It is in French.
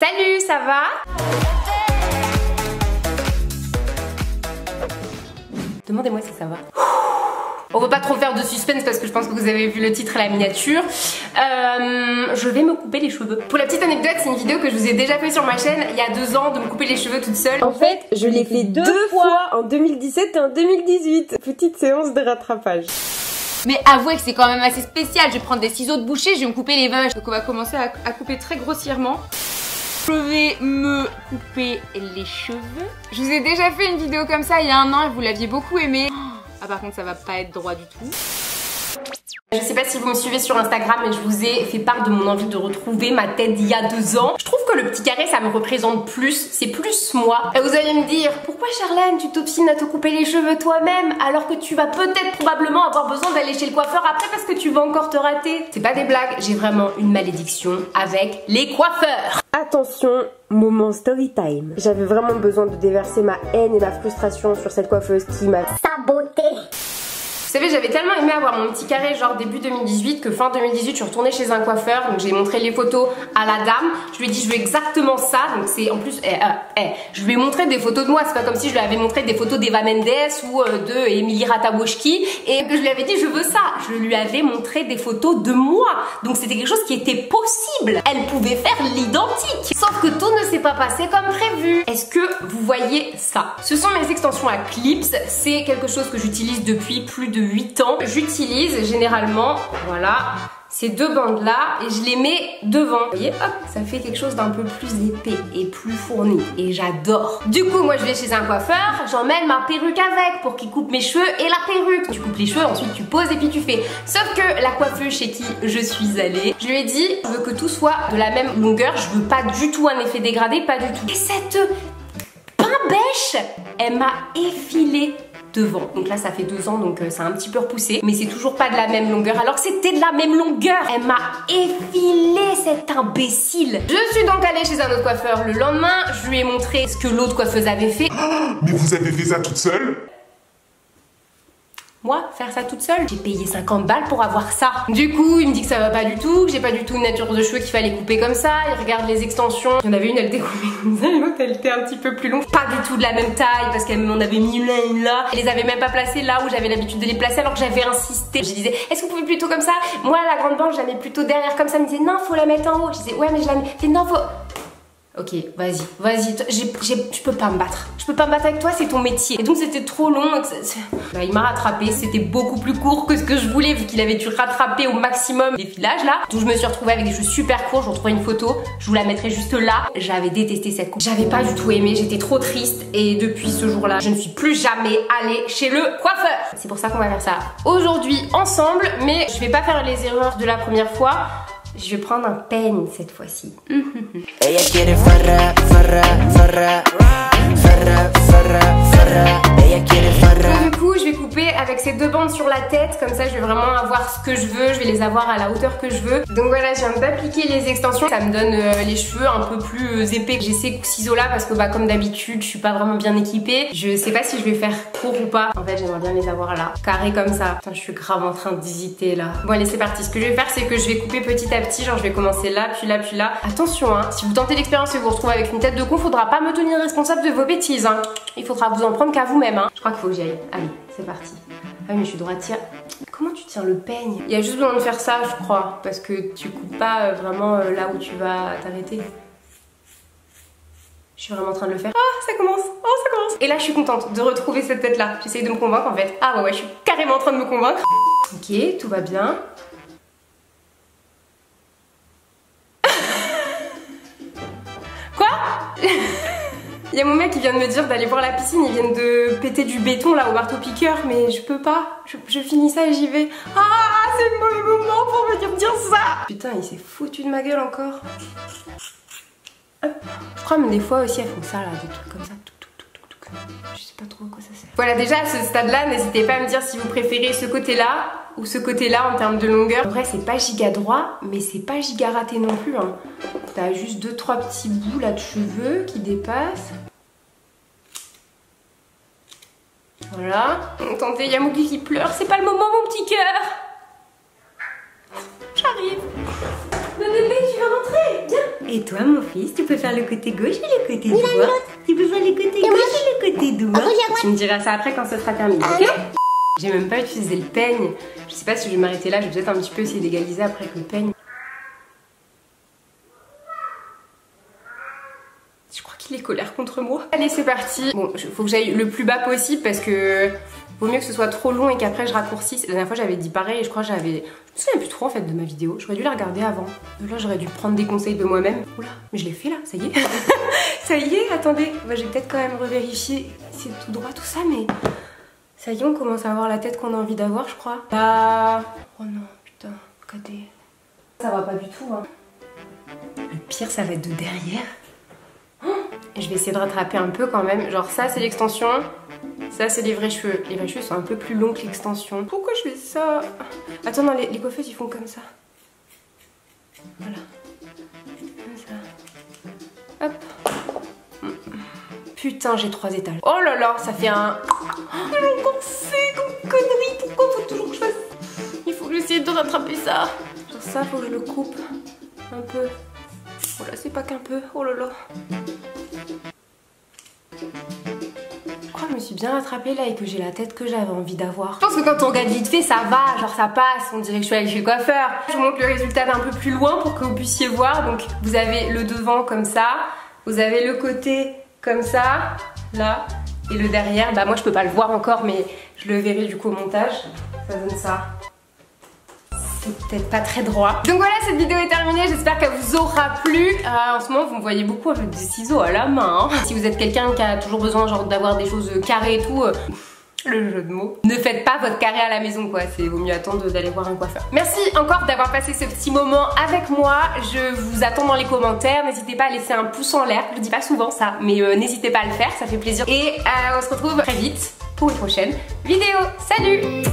Salut, ça va? Demandez-moi si ça va. On va pas trop faire de suspense parce que je pense que vous avez vu le titre et la miniature. Je vais me couper les cheveux. Pour la petite anecdote, c'est une vidéo que je vous ai déjà fait sur ma chaîne il y a 2 ans de me couper les cheveux toute seule. En fait, je l'ai fait 2 fois en 2017 et en 2018. Petite séance de rattrapage. Mais avouez que c'est quand même assez spécial. Je vais prendre des ciseaux de boucher, je vais me couper les vaches. Donc on va commencer à couper très grossièrement. Je vais me couper les cheveux. Je vous ai déjà fait une vidéo comme ça il y a 1 an et vous l'aviez beaucoup aimé. Ah par contre ça va pas être droit du tout. Je sais pas si vous me suivez sur Instagram, mais je vous ai fait part de mon envie de retrouver ma tête d'il y a 2 ans. Je trouve que le petit carré, ça me représente plus, c'est plus moi. Et vous allez me dire, pourquoi Charlène, tu t'obstines à te couper les cheveux toi-même, alors que tu vas peut-être probablement avoir besoin d'aller chez le coiffeur après parce que tu vas encore te rater? C'est pas des blagues, j'ai vraiment une malédiction avec les coiffeurs. Attention, moment story time. J'avais vraiment besoin de déverser ma haine et ma frustration sur cette coiffeuse qui m'a sabotée. Vous savez, j'avais tellement aimé avoir mon petit carré genre début 2018 que fin 2018 je suis retournée chez un coiffeur, donc j'ai montré les photos à la dame, je lui ai dit je veux exactement ça, donc c'est en plus, je lui ai montré des photos de moi, c'est pas comme si je lui avais montré des photos d'Eva Mendes ou de Emily Ratajkowski et que je lui avais dit je veux ça, je lui avais montré des photos de moi, donc c'était quelque chose qui était possible, elle pouvait faire l'identique, sauf que tout ne s'est pas passé comme prévu. Est-ce que vous voyez ça? Ce sont mes extensions à clips, c'est quelque chose que j'utilise depuis plus de 8 ans. J'utilise généralement, voilà, ces 2 bandes là et je les mets devant. Vous voyez, hop, ça fait quelque chose d'un peu plus épais et plus fourni et j'adore. Du coup, moi je vais chez un coiffeur, j'emmène ma perruque avec pour qu'il coupe mes cheveux et la perruque. Tu coupes les cheveux, ensuite tu poses et puis tu fais. Sauf que la coiffeuse chez qui je suis allée, je lui ai dit, je veux que tout soit de la même longueur, je veux pas du tout un effet dégradé, pas du tout. Et cette pain bêche, elle m'a effilé devant. Donc là ça fait 2 ans donc ça a un petit peu repoussé mais c'est toujours pas de la même longueur alors que c'était de la même longueur. Elle m'a effilé cette imbécile. Je suis donc allée chez un autre coiffeur le lendemain, je lui ai montré ce que l'autre coiffeuse avait fait. Mais vous avez fait ça toute seule? Moi, faire ça toute seule, j'ai payé 50 balles pour avoir ça. Du coup, il me dit que ça va pas du tout, que j'ai pas du tout une nature de cheveux qu'il fallait couper comme ça. Il regarde les extensions. Il y en avait une, elle était coupée comme ça, et l'autre, elle était un petit peu plus longue. Pas du tout de la même taille parce qu'elle m'en avait mis une là. Elle les avait même pas placées là où j'avais l'habitude de les placer alors que j'avais insisté. Je disais, est-ce que vous pouvez plutôt comme ça? Moi, la grande banque, je la mets plutôt derrière comme ça. Elle me disait, non, faut la mettre en haut. Je disais, ouais, mais je la mets. Elle disait, non, faut. Ok, vas-y, je peux pas me battre. Je peux pas me battre avec toi, c'est ton métier. Et donc c'était trop long. Bah, il m'a rattrapé, c'était beaucoup plus court que ce que je voulais vu qu'il avait dû rattraper au maximum les filages là. Donc je me suis retrouvée avec des cheveux super courts, je vous retrouverai une photo, je vous la mettrai juste là. J'avais détesté cette coupe. J'avais pas du tout aimé, j'étais trop triste et depuis ce jour-là, je ne suis plus jamais allée chez le coiffeur. C'est pour ça qu'on va faire ça aujourd'hui ensemble, mais je vais pas faire les erreurs de la première fois. Je vais prendre un peigne cette fois-ci. Du coup, je vais couper avec ces 2 bandes sur la tête, comme ça je vais vraiment avoir ce que je veux, je vais les avoir à la hauteur que je veux. Donc voilà, je viens d'appliquer les extensions, ça me donne les cheveux un peu plus épais. J'ai ces ciseaux là parce que bah comme d'habitude, je suis pas vraiment bien équipée. Je sais pas si je vais faire court ou pas. En fait, j'aimerais bien les avoir là, carré comme ça. Putain, je suis grave en train d'hésiter là. Bon allez, c'est parti. Ce que je vais faire, c'est que je vais couper petit à petit, genre je vais commencer là, puis là, puis là. Attention hein, si vous tentez l'expérience et vous vous retrouvez avec une tête de con, faudra pas me tenir responsable de vos bêtises hein. Il faudra vous en prendre qu'à vous-même hein. Je crois qu'il faut que j'y aille. Allez, c'est parti. Ah oui, mais je suis droitière. Comment tu tiens le peigne? Il y a juste besoin de faire ça, je crois, parce que tu coupes pas vraiment là où tu vas t'arrêter. Je suis vraiment en train de le faire. Ah, ça commence. Oh, ça commence. Et là, je suis contente de retrouver cette tête-là. J'essaye de me convaincre en fait. Ah ouais, je suis carrément en train de me convaincre. Ok, tout va bien. Quoi? Il y a mon mec qui vient de me dire d'aller voir la piscine, ils viennent de péter du béton là au marteau piqueur, mais je peux pas, je finis ça et j'y vais. Ah, c'est le mauvais moment pour venir me dire ça. Putain, il s'est foutu de ma gueule encore. Hop. Je crois même des fois aussi elles font ça là, des trucs comme ça. Je sais pas trop à quoi ça sert. Voilà, déjà à ce stade là, n'hésitez pas à me dire si vous préférez ce côté là ou ce côté là en termes de longueur. En vrai c'est pas giga droit, mais c'est pas giga raté non plus hein. T'as juste 2-3 petits bouts là de cheveux qui dépassent. Voilà. Attendez, il y a Mowgli qui pleure, c'est pas le moment mon petit cœur. J'arrive. Mais bébé, tu vas rentrer. Viens. Et toi, mon fils, tu peux faire le côté gauche et le côté droit. Tu peux faire le côté gauche et le côté droit. Tu me diras ça après quand ce sera terminé, ok? J'ai même pas utilisé le peigne. Je sais pas si je vais m'arrêter là, je vais peut-être un petit peu essayer d'égaliser après avec le peigne. Je crois qu'il est colère contre moi. Allez, c'est parti. Bon, faut que j'aille le plus bas possible parce que vaut mieux que ce soit trop long et qu'après je raccourcisse. La dernière fois j'avais dit pareil et je crois que j'avais... Je me souviens plus trop en fait de ma vidéo. J'aurais dû la regarder avant. Là j'aurais dû prendre des conseils de moi-même. Oula, mais je l'ai fait là, ça y est. Ça y est, attendez. Bah, je vais peut-être quand même revérifier si c'est tout droit tout ça, mais... Ça y est, on commence à avoir la tête qu'on a envie d'avoir, je crois. Bah... Oh non, putain, regardez. Ça va pas du tout, hein. Le pire, ça va être de derrière. Et je vais essayer de rattraper un peu quand même. Genre ça c'est l'extension, ça c'est les vrais cheveux. Les vrais cheveux sont un peu plus longs que l'extension. Pourquoi je fais ça? Attends, non, les coiffeuses ils font comme ça. Voilà. Comme ça. Hop. Putain, j'ai 3 étages. Oh là là, ça fait un... J'ai encore fait comme connerie. Pourquoi faut toujours que je fasse... Il faut que j'essaie de rattraper ça. Genre ça, faut que je le coupe un peu. Oh là, c'est pas qu'un peu. Oh là là. Je crois que je me suis bien rattrapée là et que j'ai la tête que j'avais envie d'avoir. Je pense que quand on regarde vite fait, ça va, genre ça passe, on dirait que je suis allée chez le coiffeur. Je vous montre le résultat d'un peu plus loin pour que vous puissiez voir. Donc vous avez le devant comme ça, vous avez le côté comme ça, là, et le derrière. Bah moi je peux pas le voir encore, mais je le verrai du coup au montage. Ça donne ça. C'est peut-être pas très droit. Donc voilà, cette vidéo est terminée, j'espère qu'elle vous aura plu. En ce moment vous me voyez beaucoup avec des ciseaux à la main, hein. Si vous êtes quelqu'un qui a toujours besoin genre d'avoir des choses carrées et tout, le jeu de mots, ne faites pas votre carré à la maison quoi, c'est vaut mieux attendre d'aller voir un coiffeur. Merci encore d'avoir passé ce petit moment avec moi, je vous attends dans les commentaires, n'hésitez pas à laisser un pouce en l'air, je le dis pas souvent ça, mais n'hésitez pas à le faire, ça fait plaisir. Et on se retrouve très vite pour une prochaine vidéo. Salut!